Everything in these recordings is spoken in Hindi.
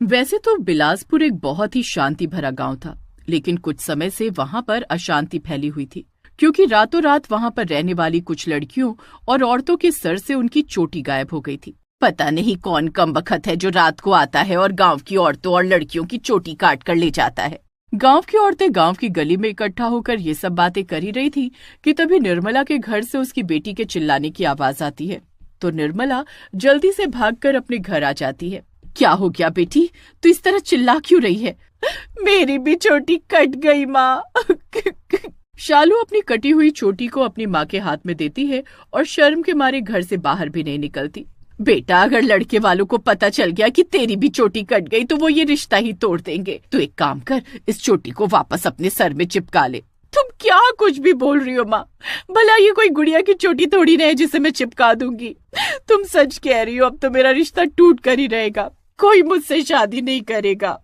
वैसे तो बिलासपुर एक बहुत ही शांति भरा गांव था, लेकिन कुछ समय से वहां पर अशांति फैली हुई थी, क्योंकि रातों रात वहां पर रहने वाली कुछ लड़कियों और औरतों के सर से उनकी चोटी गायब हो गई थी। पता नहीं कौन कमबख्त है जो रात को आता है और गांव की औरतों और लड़कियों की चोटी काट कर ले जाता है। गांव की औरतें गांव की गली में इकट्ठा होकर ये सब बातें कर ही रही थी कि तभी निर्मला के घर से उसकी बेटी के चिल्लाने की आवाज आती है। तो निर्मला जल्दी से भागकर अपने घर आ जाती है। क्या हो गया बेटी, तू इस तरह चिल्ला क्यों रही है? मेरी भी चोटी कट गई माँ। शालू अपनी कटी हुई चोटी को अपनी माँ के हाथ में देती है और शर्म के मारे घर से बाहर भी नहीं निकलती। बेटा, अगर लड़के वालों को पता चल गया कि तेरी भी चोटी कट गई तो वो ये रिश्ता ही तोड़ देंगे। तू एक काम कर, इस चोटी को वापस अपने सर में चिपका ले। तुम क्या कुछ भी बोल रही हो माँ? भला ये कोई गुड़िया की चोटी थोड़ी ना है जिसे मैं चिपका दूंगी। तुम सच कह रही हो, अब तो मेरा रिश्ता टूट कर ही रहेगा, कोई मुझसे शादी नहीं करेगा।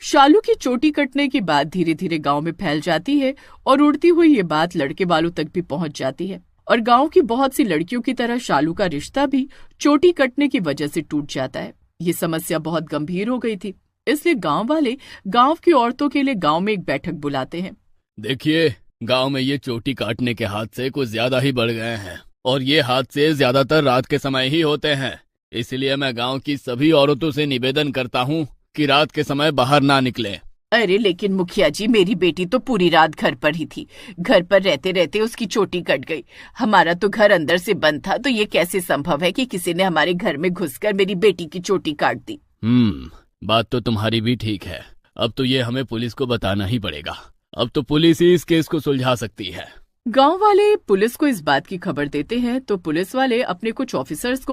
शालू की चोटी कटने की बात धीरे धीरे गांव में फैल जाती है और उड़ती हुई ये बात लड़के वालों तक भी पहुंच जाती है और गांव की बहुत सी लड़कियों की तरह शालू का रिश्ता भी चोटी कटने की वजह से टूट जाता है। ये समस्या बहुत गंभीर हो गई थी, इसलिए गांव वाले गांव की औरतों के लिए गांव में एक बैठक बुलाते हैं। देखिए, गांव में ये चोटी काटने के हादसे कुछ ज्यादा ही बढ़ गए हैं और ये हादसे ज्यादातर रात के समय ही होते हैं। इसलिए मैं गांव की सभी औरतों से निवेदन करता हूँ कि रात के समय बाहर ना निकलें। अरे लेकिन मुखिया जी, मेरी बेटी तो पूरी रात घर पर ही थी। घर पर रहते रहते उसकी चोटी कट गई। हमारा तो घर अंदर से बंद था, तो ये कैसे संभव है कि किसी ने हमारे घर में घुसकर मेरी बेटी की चोटी काट दी? बात तो तुम्हारी भी ठीक है। अब तो ये हमें पुलिस को बताना ही पड़ेगा। अब तो पुलिस ही इस केस को सुलझा सकती है। गांव वाले पुलिस को इस बात की खबर देते हैं तो पुलिस वाले अपने कुछ ऑफिसर्स को